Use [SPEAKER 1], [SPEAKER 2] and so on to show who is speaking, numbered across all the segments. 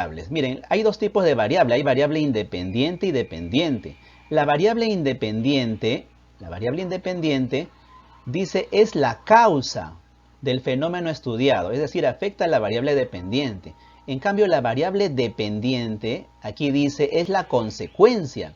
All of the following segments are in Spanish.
[SPEAKER 1] variables. Miren, hay dos tipos de variable. Hay variable independiente y dependiente. La variable independiente dice es la causa del fenómeno estudiado, es decir, afecta a la variable dependiente. En cambio, la variable dependiente, aquí dice, es la consecuencia.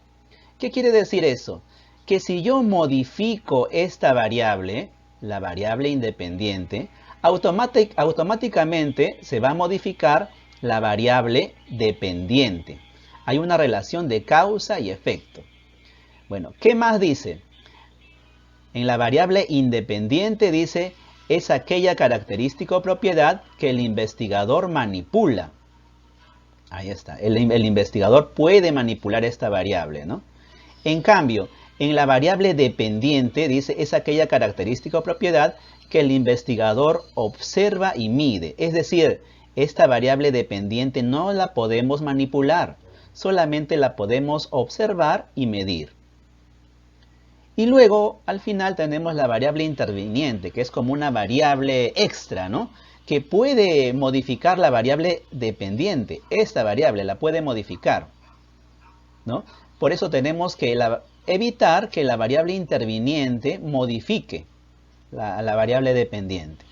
[SPEAKER 1] ¿Qué quiere decir eso? Que si yo modifico esta variable, la variable independiente, automáticamente se va a modificar la variable dependiente. Hay una relación de causa y efecto. Bueno, ¿qué más dice? En la variable independiente dice, es aquella característica o propiedad que el investigador manipula. Ahí está, el investigador puede manipular esta variable, ¿no? En cambio, en la variable dependiente dice, es aquella característica o propiedad que el investigador observa y mide. Es decir, esta variable dependiente no la podemos manipular, solamente la podemos observar y medir. Y luego, al final, tenemos la variable interviniente, que es como una variable extra, ¿no? Que puede modificar la variable dependiente. Esta variable la puede modificar, ¿no? Por eso tenemos que evitar que la variable interviniente modifique la variable dependiente.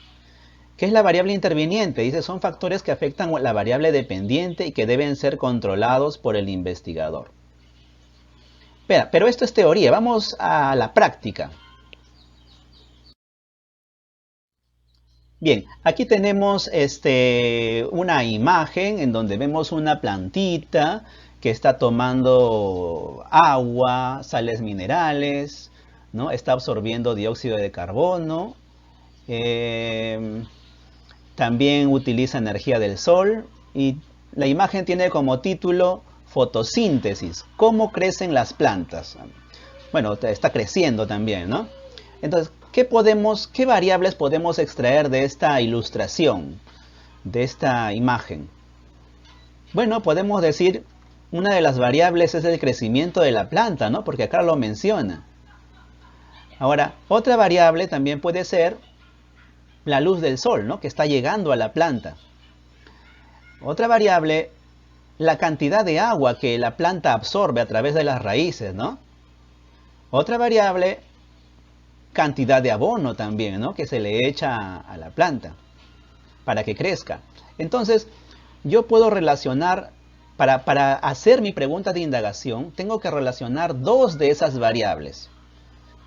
[SPEAKER 1] ¿Qué es la variable interviniente? Dice, son factores que afectan a la variable dependiente y que deben ser controlados por el investigador. Espera, pero esto es teoría, vamos a la práctica. Bien, aquí tenemos una imagen en donde vemos una plantita que está tomando agua, sales minerales, ¿no? Está absorbiendo dióxido de carbono. También utiliza energía del sol y la imagen tiene como título fotosíntesis, ¿cómo crecen las plantas? Bueno, está creciendo también, ¿no? Entonces, ¿qué variables podemos extraer de esta ilustración, de esta imagen? Bueno, podemos decir, una de las variables es el crecimiento de la planta, ¿no? Porque acá lo menciona. Ahora, otra variable también puede ser la luz del sol, ¿no? Que está llegando a la planta. Otra variable, la cantidad de agua que la planta absorbe a través de las raíces, ¿no? Otra variable, cantidad de abono también, ¿no? Que se le echa a la planta para que crezca. Entonces, yo puedo relacionar, para hacer mi pregunta de indagación, tengo que relacionar dos de esas variables.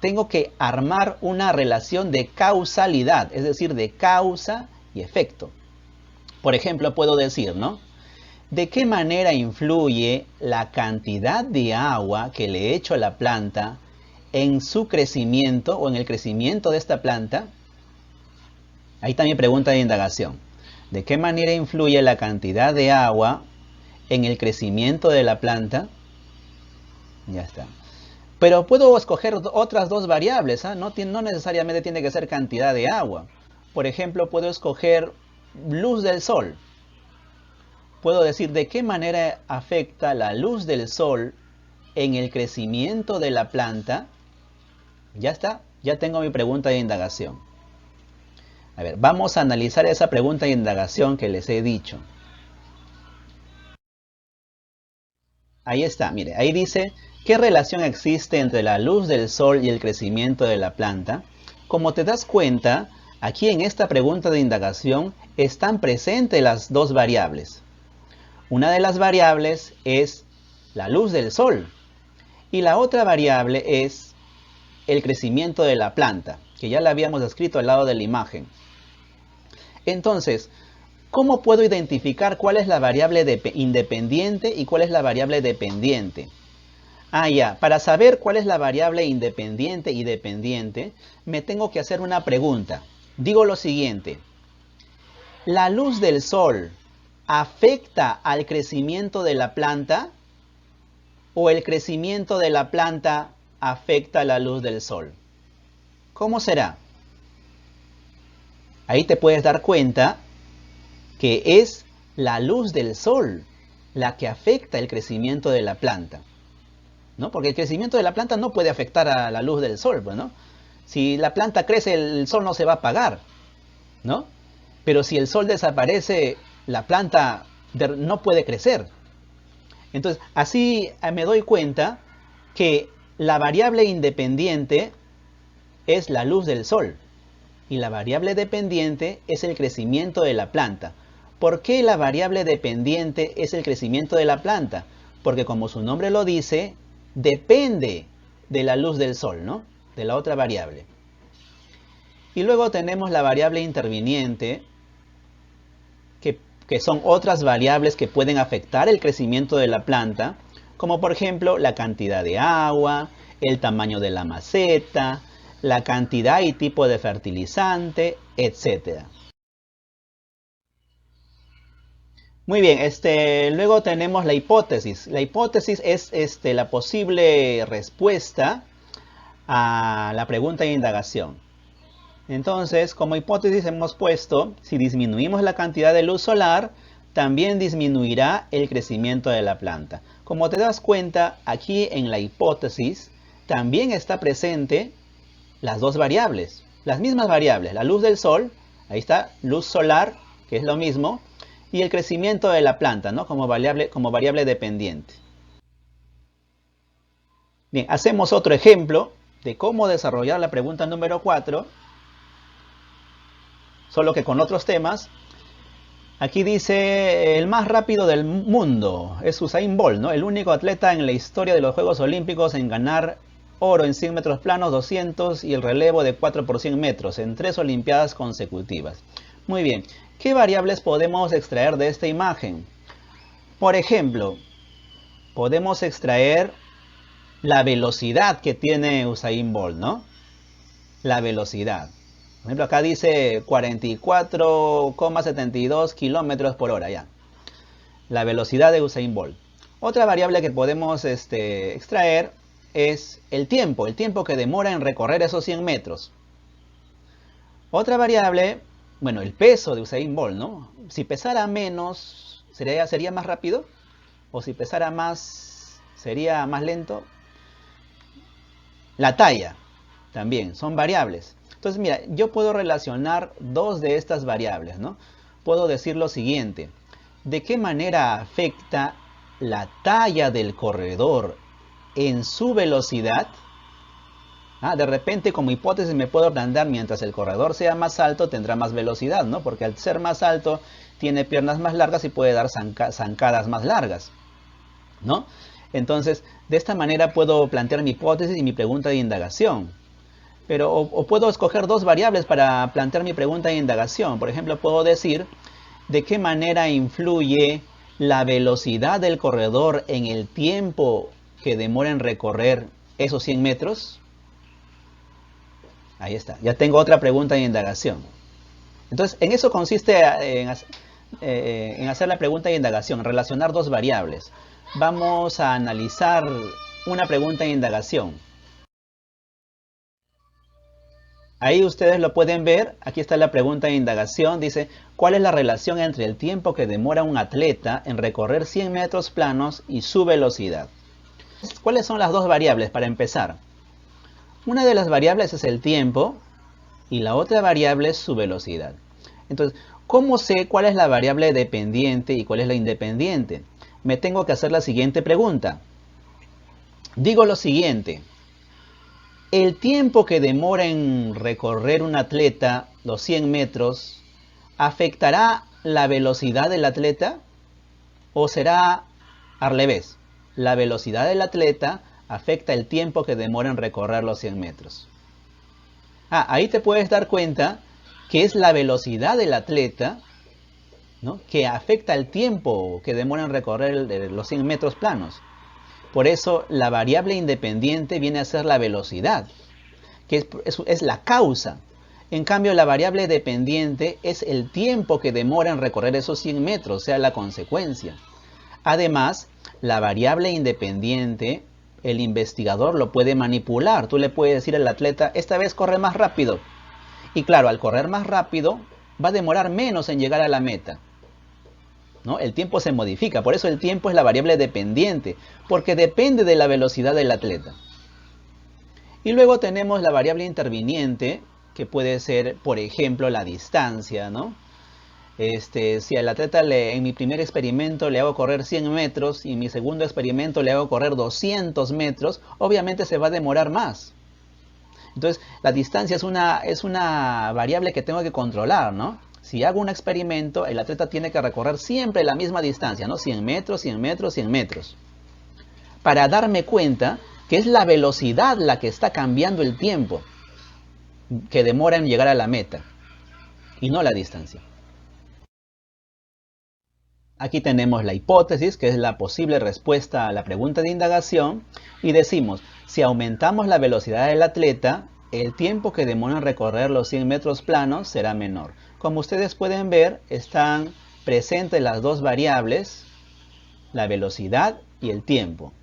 [SPEAKER 1] Tengo que armar una relación de causalidad, es decir, de causa y efecto. Por ejemplo, puedo decir, ¿no? ¿De qué manera influye la cantidad de agua que le echo a la planta en su crecimiento o en el crecimiento de esta planta? Ahí está mi pregunta de indagación. ¿De qué manera influye la cantidad de agua en el crecimiento de la planta? Ya está. Pero puedo escoger otras dos variables, ¿eh? No necesariamente tiene que ser cantidad de agua. Por ejemplo, puedo escoger luz del sol. Puedo decir de qué manera afecta la luz del sol en el crecimiento de la planta. Ya está, ya tengo mi pregunta de indagación. A ver, vamos a analizar esa pregunta de indagación que les he dicho. Ahí está, mire, ahí dice, ¿qué relación existe entre la luz del sol y el crecimiento de la planta? Como te das cuenta, aquí en esta pregunta de indagación están presentes las dos variables. Una de las variables es la luz del sol y la otra variable es el crecimiento de la planta, que ya la habíamos escrito al lado de la imagen. Entonces, ¿cómo puedo identificar cuál es la variable independiente y cuál es la variable dependiente? Para saber cuál es la variable independiente y dependiente, me tengo que hacer una pregunta. Digo lo siguiente, ¿la luz del sol afecta al crecimiento de la planta o el crecimiento de la planta afecta a la luz del sol? ¿Cómo será? Ahí te puedes dar cuenta que es la luz del sol la que afecta el crecimiento de la planta, ¿no? Porque el crecimiento de la planta no puede afectar a la luz del sol, ¿no? Si la planta crece, el sol no se va a apagar, ¿no? Pero si el sol desaparece, la planta no puede crecer. Entonces, así me doy cuenta que la variable independiente es la luz del sol y la variable dependiente es el crecimiento de la planta. ¿Por qué la variable dependiente es el crecimiento de la planta? Porque como su nombre lo dice, depende de la luz del sol, ¿no? De la otra variable. Y luego tenemos la variable interviniente, que son otras variables que pueden afectar el crecimiento de la planta, como por ejemplo la cantidad de agua, el tamaño de la maceta, la cantidad y tipo de fertilizante, etc. Muy bien, luego tenemos la hipótesis. La hipótesis es la posible respuesta a la pregunta de indagación. Entonces, como hipótesis hemos puesto, si disminuimos la cantidad de luz solar, también disminuirá el crecimiento de la planta. Como te das cuenta, aquí en la hipótesis también está presente las dos variables, las mismas variables, la luz del sol, ahí está, luz solar, que es lo mismo, y el crecimiento de la planta, ¿no? Como variable dependiente. Bien, hacemos otro ejemplo de cómo desarrollar la pregunta número 4, solo que con otros temas. Aquí dice, el más rápido del mundo es Usain Bolt, ¿no? El único atleta en la historia de los Juegos Olímpicos en ganar oro en 100 metros planos, 200 y el relevo de 4 por 100 metros en 3 olimpiadas consecutivas. Muy bien, ¿qué variables podemos extraer de esta imagen? Por ejemplo, podemos extraer la velocidad que tiene Usain Bolt, ¿no? La velocidad. Por ejemplo, acá dice 44,72 kilómetros por hora ya. La velocidad de Usain Bolt. Otra variable que podemos extraer es el tiempo que demora en recorrer esos 100 metros. Otra variable, bueno, el peso de Usain Bolt, ¿no? Si pesara menos, ¿sería más rápido? ¿O si pesara más, sería más lento? La talla, también, son variables. Entonces, mira, yo puedo relacionar dos de estas variables, ¿no? Puedo decir lo siguiente: ¿de qué manera afecta la talla del corredor en su velocidad? De repente, como hipótesis, me puedo plantear, mientras el corredor sea más alto, tendrá más velocidad, ¿no? Porque al ser más alto, tiene piernas más largas y puede dar zancadas más largas, ¿no? Entonces, de esta manera puedo plantear mi hipótesis y mi pregunta de indagación. Pero o puedo escoger dos variables para plantear mi pregunta de indagación. Por ejemplo, puedo decir de qué manera influye la velocidad del corredor en el tiempo que demora en recorrer esos 100 metros. Ahí está, ya tengo otra pregunta de indagación. Entonces, en eso consiste en hacer la pregunta de indagación, relacionar dos variables. Vamos a analizar una pregunta de indagación. Ahí ustedes lo pueden ver, aquí está la pregunta de indagación, dice, ¿cuál es la relación entre el tiempo que demora un atleta en recorrer 100 metros planos y su velocidad? ¿Cuáles son las dos variables para empezar? Una de las variables es el tiempo y la otra variable es su velocidad. Entonces, ¿cómo sé cuál es la variable dependiente y cuál es la independiente? Me tengo que hacer la siguiente pregunta. Digo lo siguiente: ¿el tiempo que demora en recorrer un atleta los 100 metros afectará la velocidad del atleta o será al revés? La velocidad del atleta afecta el tiempo que demora en recorrer los 100 metros. Ahí te puedes dar cuenta que es la velocidad del atleta, ¿no?, que afecta el tiempo que demora en recorrer los 100 metros planos. Por eso la variable independiente viene a ser la velocidad, que es la causa. En cambio, la variable dependiente es el tiempo que demora en recorrer esos 100 metros, o sea, la consecuencia. Además, la variable independiente, el investigador lo puede manipular. Tú le puedes decir al atleta, esta vez corre más rápido. Y claro, al correr más rápido, va a demorar menos en llegar a la meta, ¿no? El tiempo se modifica, por eso el tiempo es la variable dependiente, porque depende de la velocidad del atleta. Y luego tenemos la variable interviniente, que puede ser, por ejemplo, la distancia, ¿no? Si al atleta en mi primer experimento le hago correr 100 metros y en mi segundo experimento le hago correr 200 metros, obviamente se va a demorar más. Entonces, la distancia es una variable que tengo que controlar, ¿no? Si hago un experimento, el atleta tiene que recorrer siempre la misma distancia, ¿no? 100 metros, 100 metros, 100 metros. Para darme cuenta que es la velocidad la que está cambiando el tiempo que demora en llegar a la meta y no la distancia. Aquí tenemos la hipótesis, que es la posible respuesta a la pregunta de indagación, y decimos, si aumentamos la velocidad del atleta, el tiempo que demora en recorrer los 100 metros planos será menor. Como ustedes pueden ver, están presentes las dos variables, la velocidad y el tiempo.